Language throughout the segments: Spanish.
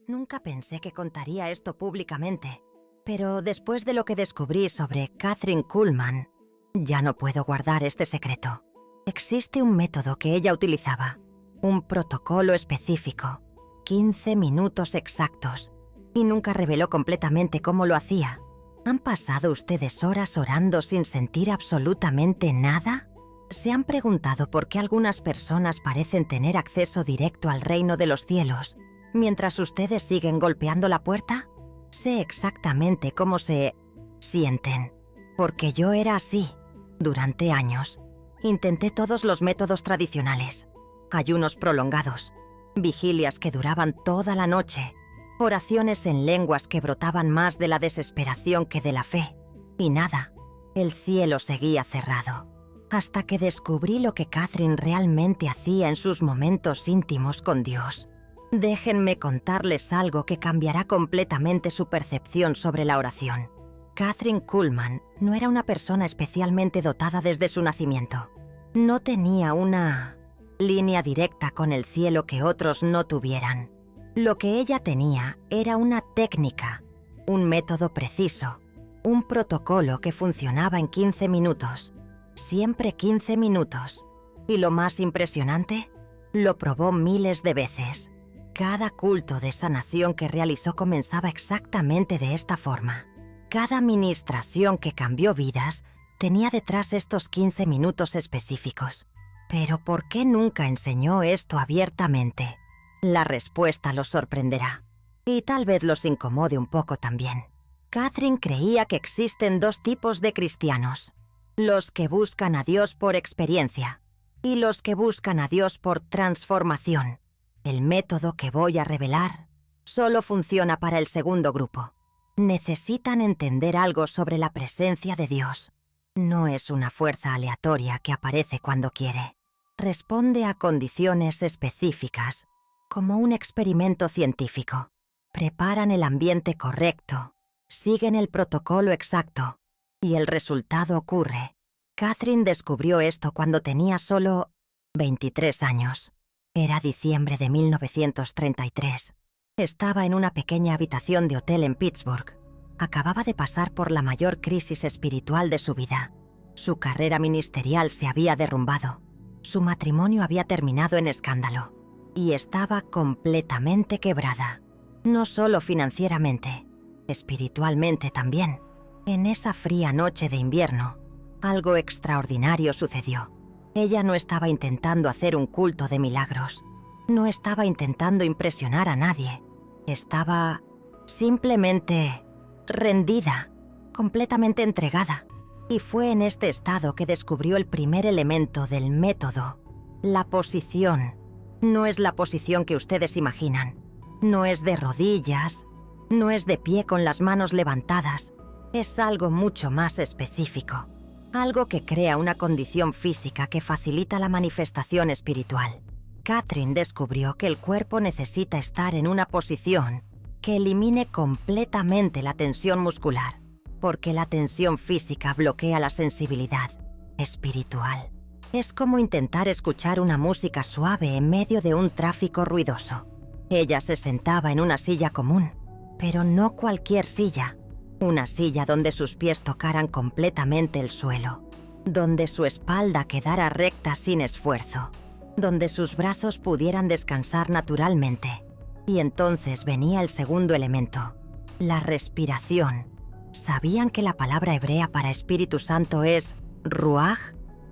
Nunca pensé que contaría esto públicamente, pero después de lo que descubrí sobre Kathryn Kuhlman, ya no puedo guardar este secreto. Existe un método que ella utilizaba, un protocolo específico, 15 minutos exactos, y nunca reveló completamente cómo lo hacía. ¿Han pasado ustedes horas orando sin sentir absolutamente nada? ¿Se han preguntado por qué algunas personas parecen tener acceso directo al reino de los cielos, mientras ustedes siguen golpeando la puerta? Sé exactamente cómo se sienten, porque yo era así. Durante años, intenté todos los métodos tradicionales, ayunos prolongados, vigilias que duraban toda la noche, oraciones en lenguas que brotaban más de la desesperación que de la fe, y nada, el cielo seguía cerrado. Hasta que descubrí lo que Kathryn realmente hacía en sus momentos íntimos con Dios. Déjenme contarles algo que cambiará completamente su percepción sobre la oración. Kathryn Kuhlman no era una persona especialmente dotada desde su nacimiento. No tenía una línea directa con el cielo que otros no tuvieran. Lo que ella tenía era una técnica, un método preciso, un protocolo que funcionaba en 15 minutos. Siempre 15 minutos. Y lo más impresionante, lo probó miles de veces. Cada culto de sanación que realizó comenzaba exactamente de esta forma. Cada ministración que cambió vidas tenía detrás estos 15 minutos específicos. Pero ¿por qué nunca enseñó esto abiertamente? La respuesta los sorprenderá. Y tal vez los incomode un poco también. Kathryn creía que existen dos tipos de cristianos. Los que buscan a Dios por experiencia y los que buscan a Dios por transformación. El método que voy a revelar solo funciona para el segundo grupo. Necesitan entender algo sobre la presencia de Dios. No es una fuerza aleatoria que aparece cuando quiere. Responde a condiciones específicas, como un experimento científico. Preparan el ambiente correcto, siguen el protocolo exacto, y el resultado ocurre. Kathryn descubrió esto cuando tenía solo 23 años. Era diciembre de 1933. Estaba en una pequeña habitación de hotel en Pittsburgh. Acababa de pasar por la mayor crisis espiritual de su vida. Su carrera ministerial se había derrumbado. Su matrimonio había terminado en escándalo. Y estaba completamente quebrada. No solo financieramente, espiritualmente también. En esa fría noche de invierno, algo extraordinario sucedió. Ella no estaba intentando hacer un culto de milagros. No estaba intentando impresionar a nadie. Estaba simplemente rendida, completamente entregada. Y fue en este estado que descubrió el primer elemento del método, la posición. No es la posición que ustedes imaginan. No es de rodillas, no es de pie con las manos levantadas. Es algo mucho más específico. Algo que crea una condición física que facilita la manifestación espiritual. Kathryn descubrió que el cuerpo necesita estar en una posición que elimine completamente la tensión muscular, porque la tensión física bloquea la sensibilidad espiritual. Es como intentar escuchar una música suave en medio de un tráfico ruidoso. Ella se sentaba en una silla común, pero no cualquier silla. Una silla donde sus pies tocaran completamente el suelo, donde su espalda quedara recta sin esfuerzo, donde sus brazos pudieran descansar naturalmente. Y entonces venía el segundo elemento, la respiración. ¿Sabían que la palabra hebrea para Espíritu Santo es ruaj?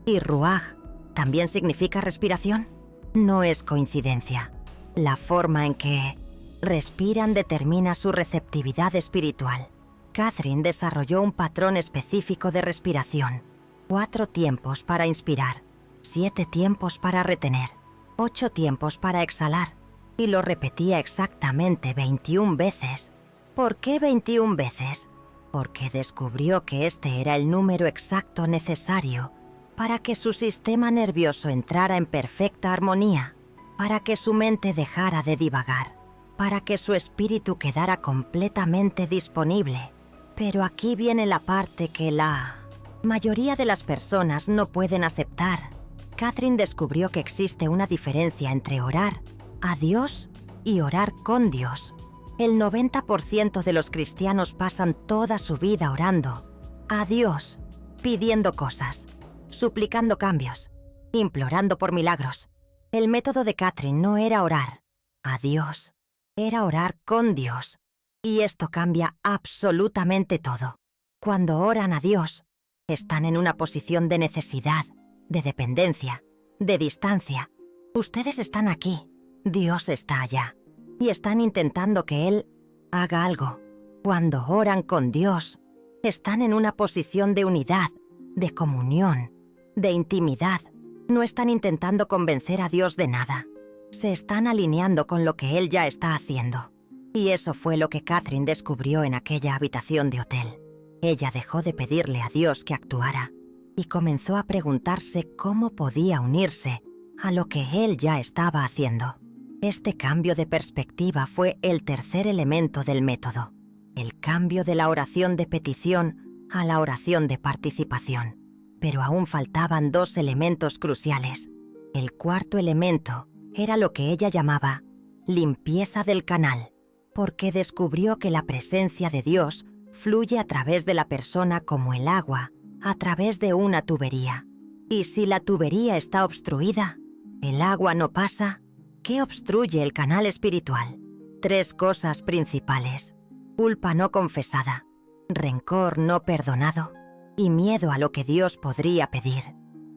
Y ruaj también significa respiración. No es coincidencia. La forma en que respiran determina su receptividad espiritual. Kathryn desarrolló un patrón específico de respiración. 4 tiempos para inspirar, 7 tiempos para retener, 8 tiempos para exhalar. Y lo repetía exactamente 21 veces. ¿Por qué 21 veces? Porque descubrió que este era el número exacto necesario para que su sistema nervioso entrara en perfecta armonía, para que su mente dejara de divagar, para que su espíritu quedara completamente disponible. Pero aquí viene la parte que la mayoría de las personas no pueden aceptar. Kathryn descubrió que existe una diferencia entre orar a Dios y orar con Dios. El 90% de los cristianos pasan toda su vida orando a Dios, pidiendo cosas, suplicando cambios, implorando por milagros. El método de Catherine no era orar a Dios, era orar con Dios. Y esto cambia absolutamente todo. Cuando oran a Dios, están en una posición de necesidad, de dependencia, de distancia. Ustedes están aquí, Dios está allá, y están intentando que Él haga algo. Cuando oran con Dios, están en una posición de unidad, de comunión, de intimidad. No están intentando convencer a Dios de nada. Se están alineando con lo que Él ya está haciendo. Y eso fue lo que Catherine descubrió en aquella habitación de hotel. Ella dejó de pedirle a Dios que actuara y comenzó a preguntarse cómo podía unirse a lo que Él ya estaba haciendo. Este cambio de perspectiva fue el tercer elemento del método, el cambio de la oración de petición a la oración de participación. Pero aún faltaban dos elementos cruciales. El cuarto elemento era lo que ella llamaba limpieza del canal, porque descubrió que la presencia de Dios fluye a través de la persona como el agua, a través de una tubería. Y si la tubería está obstruida, el agua no pasa. ¿Qué obstruye el canal espiritual? Tres cosas principales: culpa no confesada, rencor no perdonado y miedo a lo que Dios podría pedir.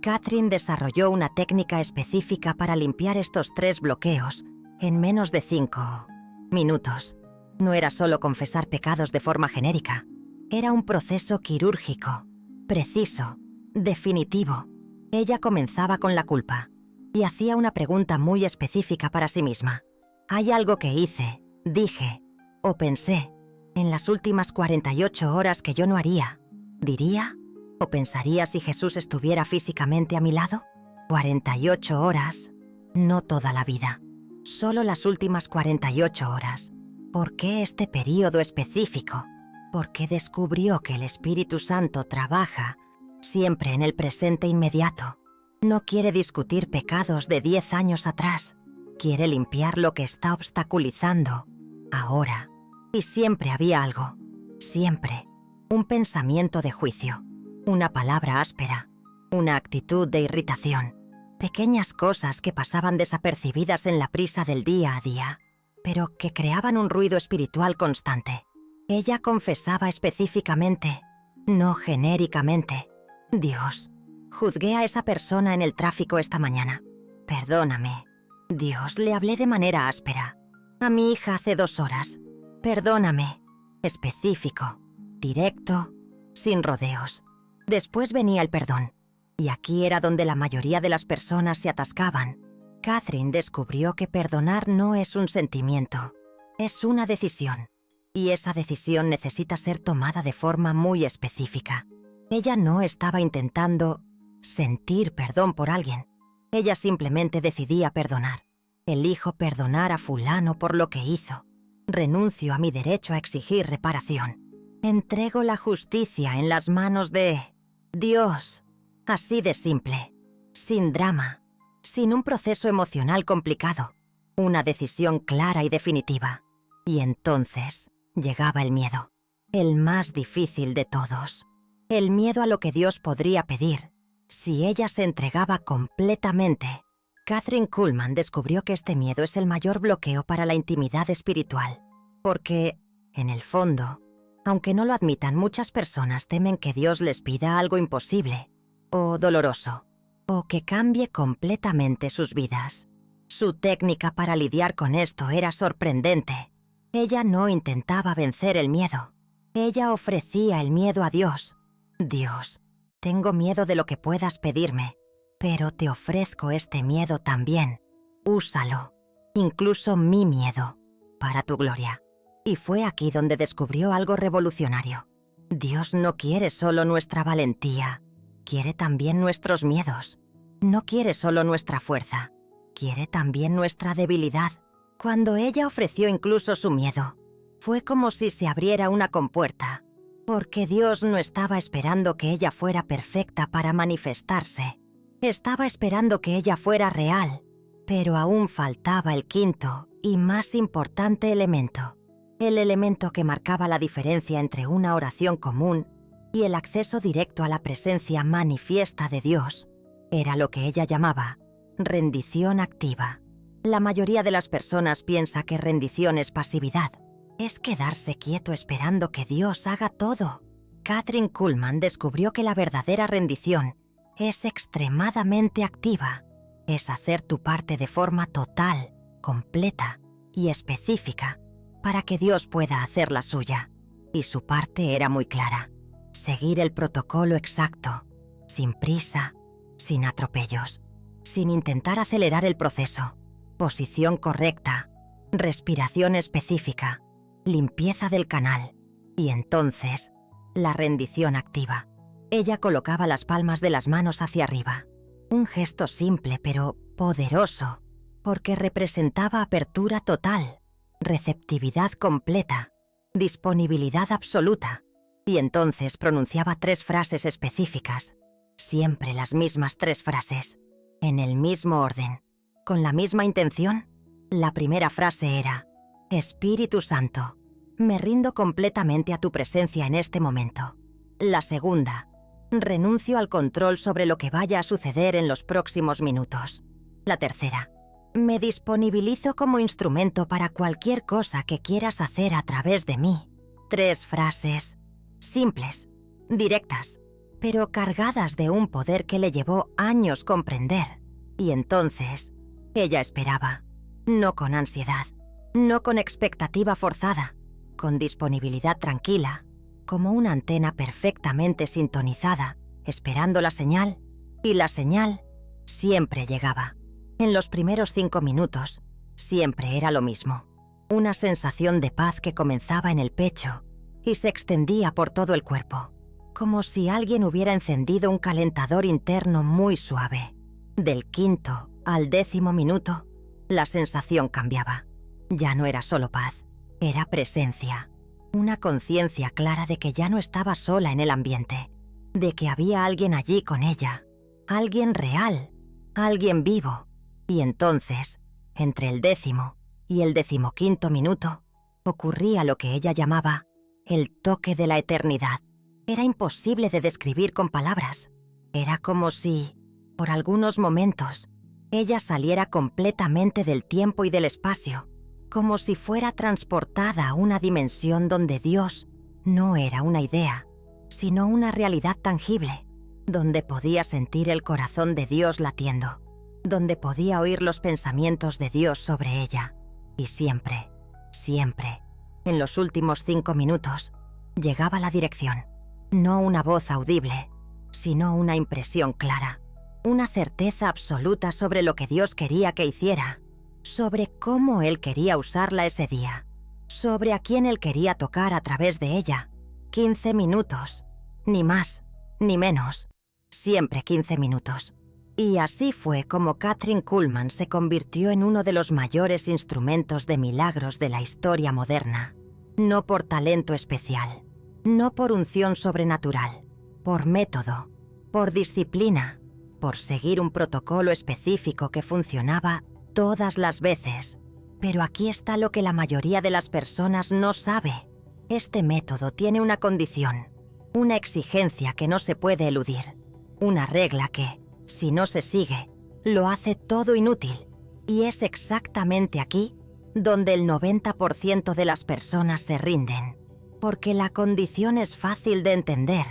Catherine desarrolló una técnica específica para limpiar estos tres bloqueos en menos de 5 minutos. No era solo confesar pecados de forma genérica. Era un proceso quirúrgico, preciso, definitivo. Ella comenzaba con la culpa y hacía una pregunta muy específica para sí misma. ¿Hay algo que hice, dije o pensé en las últimas 48 horas que yo no haría, diría o pensaría si Jesús estuviera físicamente a mi lado? 48 horas, no toda la vida, solo las últimas 48 horas. ¿Por qué este período específico? Porque descubrió que el Espíritu Santo trabaja siempre en el presente inmediato. No quiere discutir pecados de 10 años atrás. Quiere limpiar lo que está obstaculizando ahora. Y siempre había algo. Siempre. Un pensamiento de juicio. Una palabra áspera. Una actitud de irritación. Pequeñas cosas que pasaban desapercibidas en la prisa del día a día, pero que creaban un ruido espiritual constante. Ella confesaba específicamente, no genéricamente. Dios, juzgué a esa persona en el tráfico esta mañana. Perdóname. Dios, le hablé de manera áspera. A mi hija hace 2 horas. Perdóname. Específico, directo, sin rodeos. Después venía el perdón. Y aquí era donde la mayoría de las personas se atascaban. Catherine descubrió que perdonar no es un sentimiento, es una decisión. Y esa decisión necesita ser tomada de forma muy específica. Ella no estaba intentando sentir perdón por alguien. Ella simplemente decidía perdonar. Elijo perdonar a fulano por lo que hizo. Renuncio a mi derecho a exigir reparación. Entrego la justicia en las manos de Dios. Así de simple, sin drama, sin un proceso emocional complicado, una decisión clara y definitiva. Y entonces llegaba el miedo, el más difícil de todos. El miedo a lo que Dios podría pedir si ella se entregaba completamente. Kathryn Kuhlman descubrió que este miedo es el mayor bloqueo para la intimidad espiritual, porque, en el fondo, aunque no lo admitan, muchas personas temen que Dios les pida algo imposible, o doloroso, o que cambie completamente sus vidas. Su técnica para lidiar con esto era sorprendente. Ella no intentaba vencer el miedo. Ella ofrecía el miedo a Dios. Dios, tengo miedo de lo que puedas pedirme, pero te ofrezco este miedo también. Úsalo, incluso mi miedo, para tu gloria. Y fue aquí donde descubrió algo revolucionario. Dios no quiere solo nuestra valentía, quiere también nuestros miedos. No quiere solo nuestra fuerza, quiere también nuestra debilidad. Cuando ella ofreció incluso su miedo, fue como si se abriera una compuerta, porque Dios no estaba esperando que ella fuera perfecta para manifestarse. Estaba esperando que ella fuera real, pero aún faltaba el quinto y más importante elemento. el elemento que marcaba la diferencia entre una oración común y el acceso directo a la presencia manifiesta de Dios, era lo que ella llamaba rendición activa. La mayoría de las personas piensa que rendición es pasividad, es quedarse quieto esperando que Dios haga todo. Kathryn Kuhlman descubrió que la verdadera rendición es extremadamente activa, es hacer tu parte de forma total, completa y específica para que Dios pueda hacer la suya. Y su parte era muy clara: seguir el protocolo exacto, sin prisa, sin atropellos, sin intentar acelerar el proceso. Posición correcta, respiración específica, limpieza del canal y entonces la rendición activa. Ella colocaba las palmas de las manos hacia arriba. Un gesto simple pero poderoso, porque representaba apertura total, receptividad completa, disponibilidad absoluta. Y entonces pronunciaba 3 frases específicas, siempre las mismas 3 frases, en el mismo orden, con la misma intención. La primera frase era: Espíritu Santo, me rindo completamente a tu presencia en este momento. La segunda: renuncio al control sobre lo que vaya a suceder en los próximos minutos. La tercera: me disponibilizo como instrumento para cualquier cosa que quieras hacer a través de mí. 3 frases simples, directas, pero cargadas de un poder que le llevó años comprender. Y entonces, ella esperaba, no con ansiedad, no con expectativa forzada, con disponibilidad tranquila, como una antena perfectamente sintonizada, esperando la señal, y la señal siempre llegaba. En los primeros 5 minutos, siempre era lo mismo. Una sensación de paz que comenzaba en el pecho y se extendía por todo el cuerpo, como si alguien hubiera encendido un calentador interno muy suave. Del 5º al 10º minuto, la sensación cambiaba. Ya no era solo paz, era presencia. Una conciencia clara de que ya no estaba sola en el ambiente, de que había alguien allí con ella, alguien real, alguien vivo. Y entonces, entre el 10º y el 15º minuto, ocurría lo que ella llamaba el toque de la eternidad. Era imposible de describir con palabras. Era como si, por algunos momentos, ella saliera completamente del tiempo y del espacio, como si fuera transportada a una dimensión donde Dios no era una idea, sino una realidad tangible, donde podía sentir el corazón de Dios latiendo, donde podía oír los pensamientos de Dios sobre ella. Y siempre, siempre, en los últimos 5 minutos, llegaba la dirección. No una voz audible, sino una impresión clara, una certeza absoluta sobre lo que Dios quería que hiciera, sobre cómo Él quería usarla ese día, sobre a quién Él quería tocar a través de ella. 15 minutos, ni más, ni menos, siempre 15 minutos. Y así fue como Kathryn Kuhlman se convirtió en uno de los mayores instrumentos de milagros de la historia moderna. No por talento especial, no por unción sobrenatural, por método, por disciplina, por seguir un protocolo específico que funcionaba todas las veces. Pero aquí está lo que la mayoría de las personas no sabe. Este método tiene una condición, una exigencia que no se puede eludir, una regla que, si no se sigue, lo hace todo inútil. Y es exactamente aquí donde el 90% de las personas se rinden, porque la condición es fácil de entender,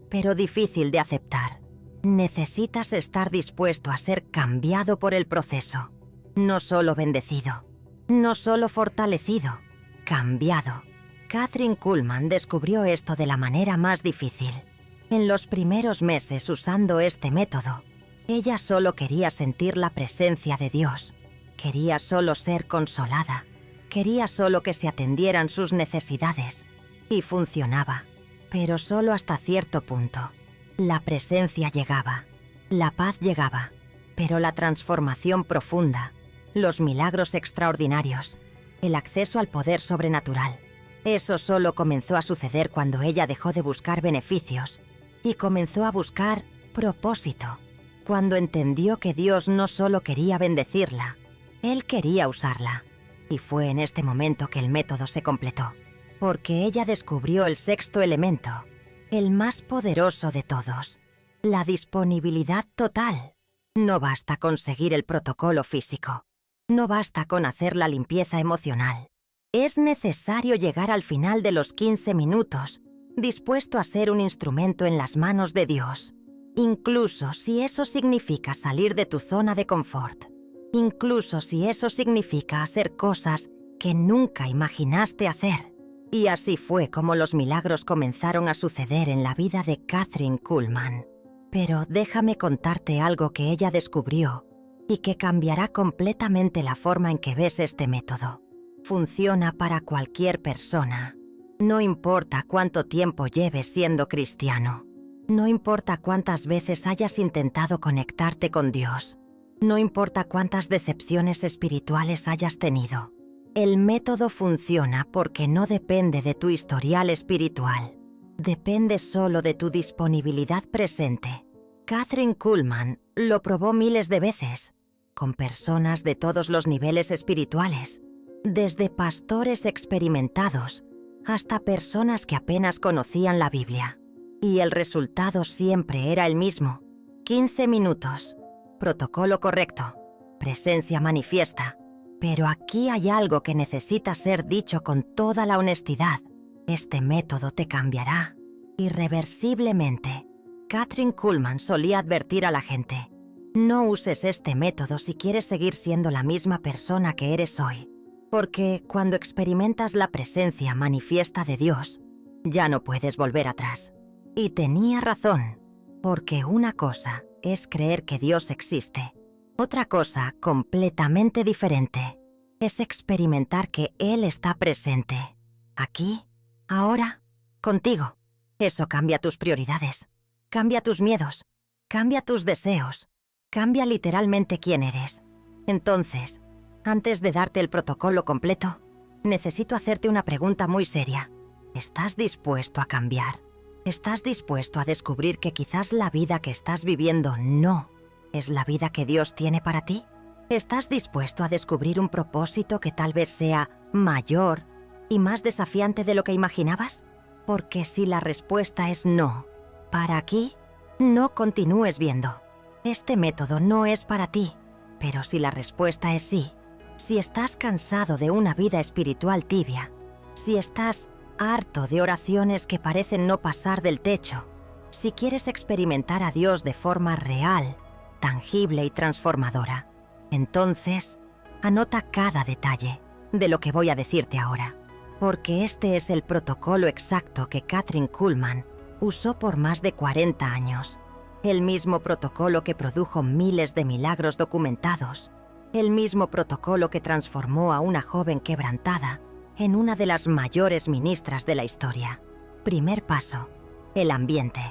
pero difícil de aceptar. Necesitas estar dispuesto a ser cambiado por el proceso, no solo bendecido, no solo fortalecido, cambiado. Kathryn Kuhlman descubrió esto de la manera más difícil. En los primeros meses usando este método, ella solo quería sentir la presencia de Dios, quería solo ser consolada, quería solo que se atendieran sus necesidades. Y funcionaba, pero solo hasta cierto punto. La presencia llegaba, la paz llegaba, pero la transformación profunda, los milagros extraordinarios, el acceso al poder sobrenatural, eso solo comenzó a suceder cuando ella dejó de buscar beneficios y comenzó a buscar propósito. Cuando entendió que Dios no solo quería bendecirla, Él quería usarla. Y fue en este momento que el método se completó, porque ella descubrió el sexto elemento, el más poderoso de todos, la disponibilidad total. No basta con seguir el protocolo físico, no basta con hacer la limpieza emocional. Es necesario llegar al final de los 15 minutos, dispuesto a ser un instrumento en las manos de Dios, incluso si eso significa salir de tu zona de confort, incluso si eso significa hacer cosas que nunca imaginaste hacer. Y así fue como los milagros comenzaron a suceder en la vida de Kathryn Kuhlman. Pero déjame contarte algo que ella descubrió y que cambiará completamente la forma en que ves este método. Funciona para cualquier persona. No importa cuánto tiempo lleves siendo cristiano. No importa cuántas veces hayas intentado conectarte con Dios. No importa cuántas decepciones espirituales hayas tenido. El método funciona porque no depende de tu historial espiritual. Depende solo de tu disponibilidad presente. Kathryn Kuhlman lo probó miles de veces, con personas de todos los niveles espirituales, desde pastores experimentados hasta personas que apenas conocían la Biblia. Y el resultado siempre era el mismo: 15 minutos, protocolo correcto, presencia manifiesta. Pero aquí hay algo que necesita ser dicho con toda la honestidad. Este método te cambiará irreversiblemente. Kathryn Kuhlman solía advertir a la gente: no uses este método si quieres seguir siendo la misma persona que eres hoy, porque cuando experimentas la presencia manifiesta de Dios, ya no puedes volver atrás. Y tenía razón, porque una cosa es creer que Dios existe. Otra cosa completamente diferente es experimentar que Él está presente, aquí, ahora, contigo. Eso cambia tus prioridades, cambia tus miedos, cambia tus deseos, cambia literalmente quién eres. Entonces, antes de darte el protocolo completo, necesito hacerte una pregunta muy seria. ¿Estás dispuesto a cambiar? ¿Estás dispuesto a descubrir que quizás la vida que estás viviendo no es la vida que Dios tiene para ti? ¿Estás dispuesto a descubrir un propósito que tal vez sea mayor y más desafiante de lo que imaginabas? Porque si la respuesta es no, para aquí, no continúes viendo. Este método no es para ti. Pero si la respuesta es sí, si estás cansado de una vida espiritual tibia, si estás harto de oraciones que parecen no pasar del techo, si quieres experimentar a Dios de forma real, tangible y transformadora, entonces anota cada detalle de lo que voy a decirte ahora, porque este es el protocolo exacto que Kathryn Kuhlman usó por más de 40 años. El mismo protocolo que produjo miles de milagros documentados. El mismo protocolo que transformó a una joven quebrantada en una de las mayores ministras de la historia. Primer paso: el ambiente.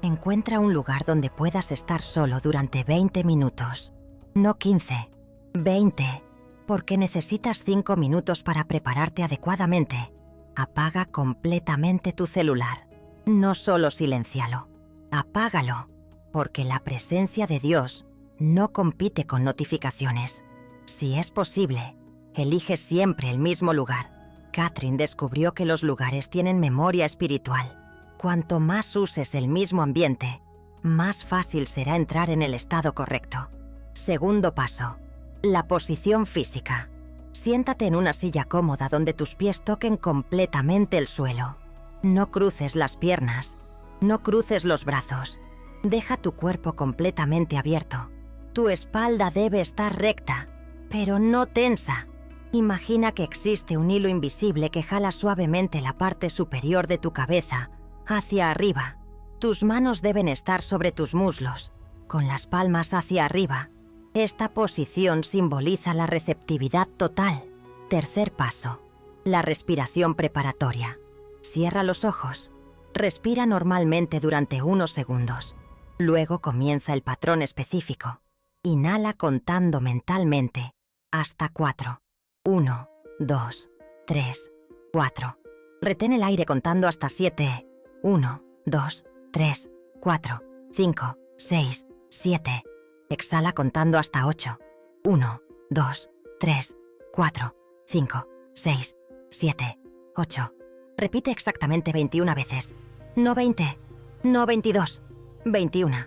Encuentra un lugar donde puedas estar solo durante 20 minutos. No 15, 20, porque necesitas 5 minutos para prepararte adecuadamente. Apaga completamente tu celular. No solo siléncialo, apágalo, porque la presencia de Dios no compite con notificaciones. Si es posible, elige siempre el mismo lugar. Kathryn descubrió que los lugares tienen memoria espiritual. Cuanto más uses el mismo ambiente, más fácil será entrar en el estado correcto. Segundo paso: la posición física. Siéntate en una silla cómoda donde tus pies toquen completamente el suelo. No cruces las piernas, no cruces los brazos. Deja tu cuerpo completamente abierto. Tu espalda debe estar recta, pero no tensa. Imagina que existe un hilo invisible que jala suavemente la parte superior de tu cabeza hacia arriba. Tus manos deben estar sobre tus muslos, con las palmas hacia arriba. Esta posición simboliza la receptividad total. Tercer paso: la respiración preparatoria. Cierra los ojos. Respira normalmente durante unos segundos. Luego comienza el patrón específico. Inhala contando mentalmente hasta 4. 1, 2, 3, 4. Retén el aire contando hasta 7. 1, 2, 3, 4, 5, 6, 7. Exhala contando hasta 8. 1, 2, 3, 4, 5, 6, 7, 8. Repite exactamente 21 veces. No 20, no 22, 21.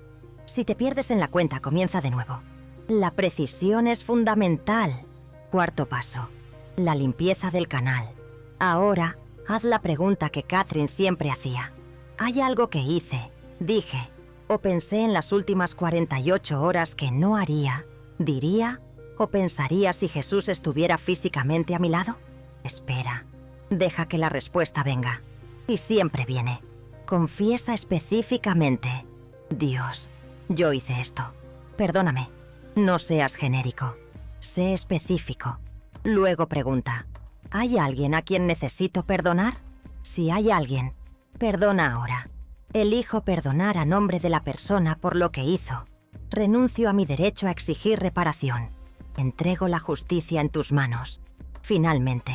Si te pierdes en la cuenta, comienza de nuevo. La precisión es fundamental. Cuarto paso. La limpieza del canal. Ahora, haz la pregunta que Catherine siempre hacía. ¿Hay algo que hice, dije, o pensé en las últimas 48 horas que no haría, diría o pensaría si Jesús estuviera físicamente a mi lado? Espera. Deja que la respuesta venga. Y siempre viene. Confiesa específicamente. Dios, yo hice esto. Perdóname. No seas genérico. Sé específico. Luego pregunta. ¿Hay alguien a quien necesito perdonar? Si hay alguien, perdona ahora. Elijo perdonar a nombre de la persona por lo que hizo. Renuncio a mi derecho a exigir reparación. Entrego la justicia en tus manos. Finalmente,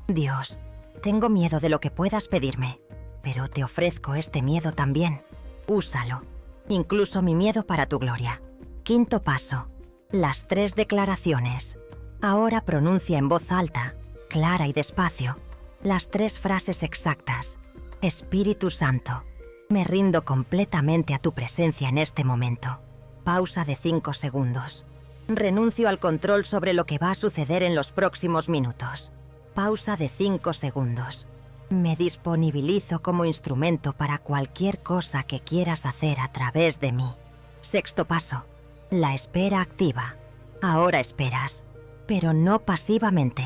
Dios, tengo miedo de lo que puedas pedirme, pero te ofrezco este miedo también. Úsalo, incluso mi miedo para tu gloria. Quinto paso, las 3 declaraciones. Ahora pronuncia en voz alta, clara y despacio, las 3 frases exactas. Espíritu Santo, me rindo completamente a tu presencia en este momento. Pausa de 5 segundos. Renuncio al control sobre lo que va a suceder en los próximos minutos. Pausa de 5 segundos. Me disponibilizo como instrumento para cualquier cosa que quieras hacer a través de mí. Sexto paso. La espera activa. Ahora esperas, pero no pasivamente.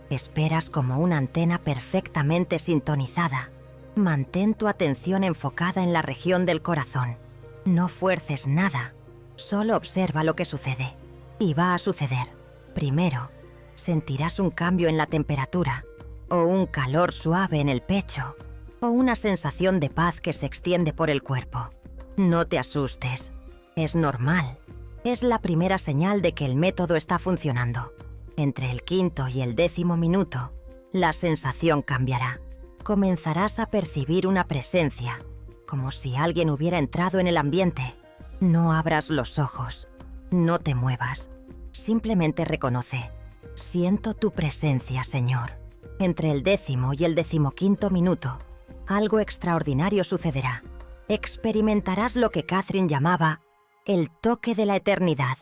Esperas como una antena perfectamente sintonizada. Mantén tu atención enfocada en la región del corazón. No fuerces nada. Solo observa lo que sucede. Y va a suceder. Primero, sentirás un cambio en la temperatura, o un calor suave en el pecho, o una sensación de paz que se extiende por el cuerpo. No te asustes. Es normal. Es la primera señal de que el método está funcionando. Entre el 5º y el 10º minuto, la sensación cambiará. Comenzarás a percibir una presencia, como si alguien hubiera entrado en el ambiente. No abras los ojos. No te muevas. Simplemente reconoce. Siento tu presencia, Señor. Entre el 10º y el 15º minuto, algo extraordinario sucederá. Experimentarás lo que Catherine llamaba el toque de la eternidad.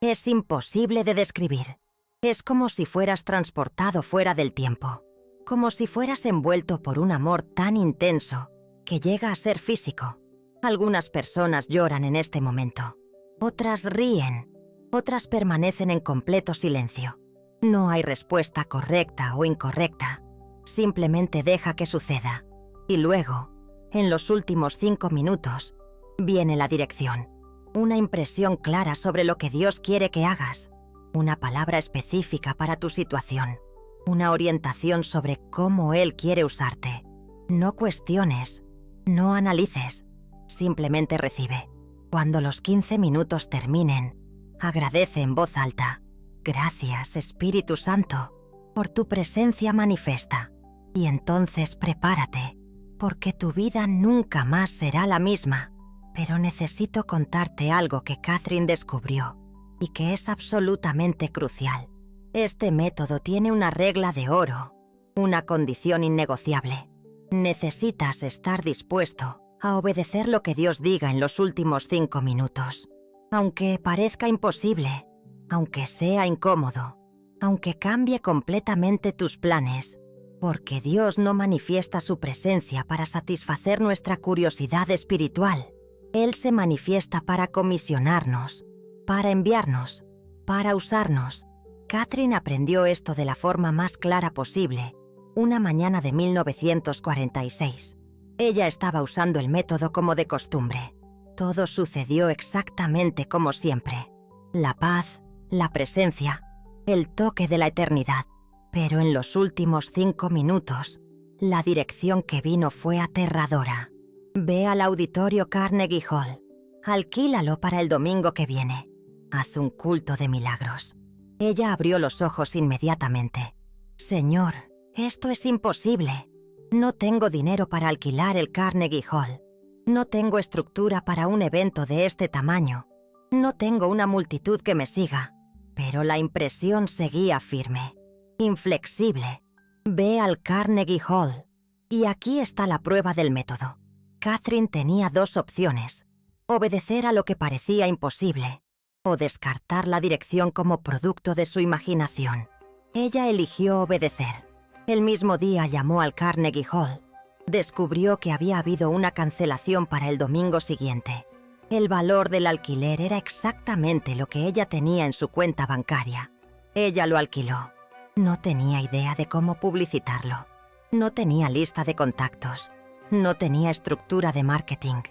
Es imposible de describir. Es como si fueras transportado fuera del tiempo. Como si fueras envuelto por un amor tan intenso que llega a ser físico. Algunas personas lloran en este momento. Otras ríen. Otras permanecen en completo silencio. No hay respuesta correcta o incorrecta. Simplemente deja que suceda. Y luego, en los últimos 5 minutos, viene la dirección. Una impresión clara sobre lo que Dios quiere que hagas. Una palabra específica para tu situación. Una orientación sobre cómo Él quiere usarte. No cuestiones. No analices. Simplemente recibe. Cuando los 15 minutos terminen, agradece en voz alta. Gracias, Espíritu Santo, por tu presencia manifiesta. Y entonces prepárate, porque tu vida nunca más será la misma. Pero necesito contarte algo que Catherine descubrió y que es absolutamente crucial. Este método tiene una regla de oro, una condición innegociable. Necesitas estar dispuesto a obedecer lo que Dios diga en los últimos 5 minutos. Aunque parezca imposible, aunque sea incómodo, aunque cambie completamente tus planes, porque Dios no manifiesta su presencia para satisfacer nuestra curiosidad espiritual. Él se manifiesta para comisionarnos, para enviarnos, para usarnos. Catherine aprendió esto de la forma más clara posible, una mañana de 1946. Ella estaba usando el método como de costumbre. Todo sucedió exactamente como siempre. La paz, la presencia, el toque de la eternidad. Pero en los últimos 5 minutos, la dirección que vino fue aterradora. Ve al auditorio Carnegie Hall. Alquílalo para el domingo que viene. Haz un culto de milagros. Ella abrió los ojos inmediatamente. Señor, esto es imposible. No tengo dinero para alquilar el Carnegie Hall. No tengo estructura para un evento de este tamaño. No tengo una multitud que me siga. Pero la impresión seguía firme. inflexible. Ve al Carnegie Hall. Y aquí está la prueba del método. Catherine tenía dos opciones: obedecer a lo que parecía imposible o descartar la dirección como producto de su imaginación. Ella eligió obedecer. El mismo día llamó al Carnegie Hall. Descubrió que había habido una cancelación para el domingo siguiente. El valor del alquiler era exactamente lo que ella tenía en su cuenta bancaria. Ella lo alquiló. No tenía idea de cómo publicitarlo. No tenía lista de contactos. No tenía estructura de marketing.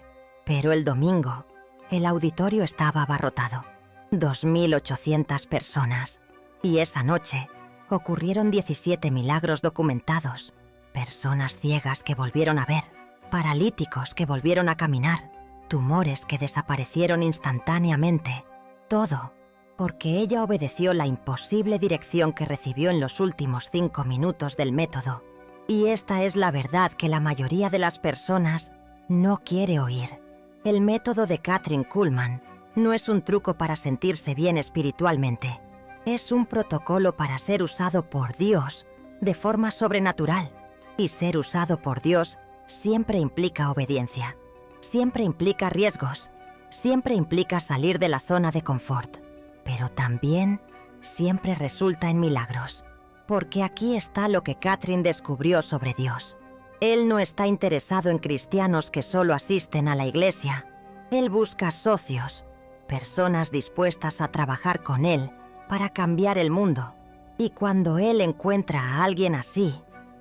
Pero el domingo, el auditorio estaba abarrotado. 2.800 personas. Y esa noche ocurrieron 17 milagros documentados. Personas ciegas que volvieron a ver. Paralíticos que volvieron a caminar. Tumores que desaparecieron instantáneamente. Todo porque ella obedeció la imposible dirección que recibió en los últimos 5 minutos del método. Y esta es la verdad que la mayoría de las personas no quiere oír. El método de Kathryn Kuhlman no es un truco para sentirse bien espiritualmente. Es un protocolo para ser usado por Dios de forma sobrenatural. Y ser usado por Dios siempre implica obediencia. Siempre implica riesgos. Siempre implica salir de la zona de confort. Pero también siempre resulta en milagros. Porque aquí está lo que Kathryn descubrió sobre Dios. Él no está interesado en cristianos que solo asisten a la iglesia. Él busca socios, personas dispuestas a trabajar con él para cambiar el mundo. Y cuando él encuentra a alguien así,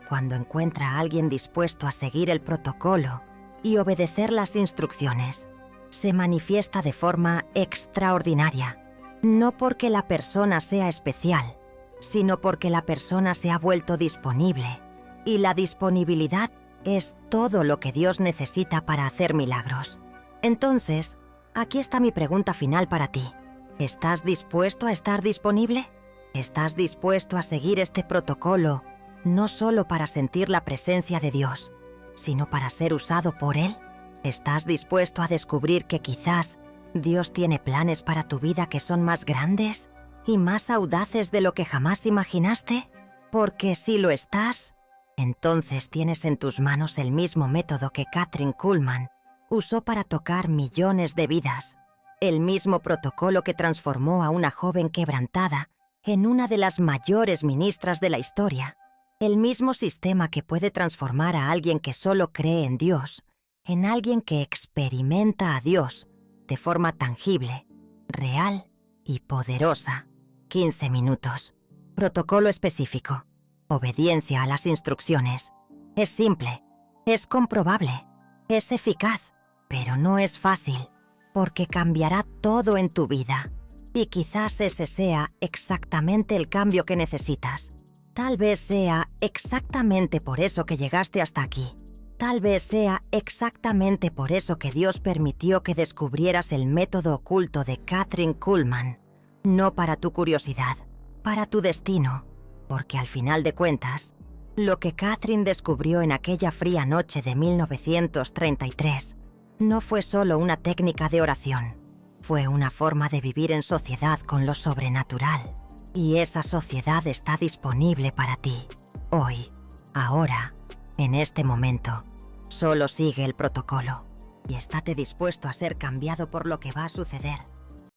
cuando encuentra a alguien dispuesto a seguir el protocolo y obedecer las instrucciones, se manifiesta de forma extraordinaria. No porque la persona sea especial, sino porque la persona se ha vuelto disponible. Y la disponibilidad es todo lo que Dios necesita para hacer milagros. Entonces, aquí está mi pregunta final para ti. ¿Estás dispuesto a estar disponible? ¿Estás dispuesto a seguir este protocolo no solo para sentir la presencia de Dios, sino para ser usado por Él? ¿Estás dispuesto a descubrir que quizás Dios tiene planes para tu vida que son más grandes y más audaces de lo que jamás imaginaste? Porque si lo estás, entonces tienes en tus manos el mismo método que Kathryn Kuhlman usó para tocar millones de vidas. El mismo protocolo que transformó a una joven quebrantada en una de las mayores ministras de la historia. El mismo sistema que puede transformar a alguien que solo cree en Dios en alguien que experimenta a Dios de forma tangible, real y poderosa. 15 minutos. Protocolo específico. Obediencia a las instrucciones. Es simple, es comprobable, es eficaz, pero no es fácil, porque cambiará todo en tu vida. Y quizás ese sea exactamente el cambio que necesitas. Tal vez sea exactamente por eso que llegaste hasta aquí. Tal vez sea exactamente por eso que Dios permitió que descubrieras el método oculto de Kathryn Kuhlman. No para tu curiosidad, para tu destino. Porque al final de cuentas, lo que Kathryn descubrió en aquella fría noche de 1933 no fue solo una técnica de oración. Fue una forma de vivir en sociedad con lo sobrenatural. Y esa sociedad está disponible para ti. Hoy, ahora, en este momento. Solo sigue el protocolo y estate dispuesto a ser cambiado por lo que va a suceder.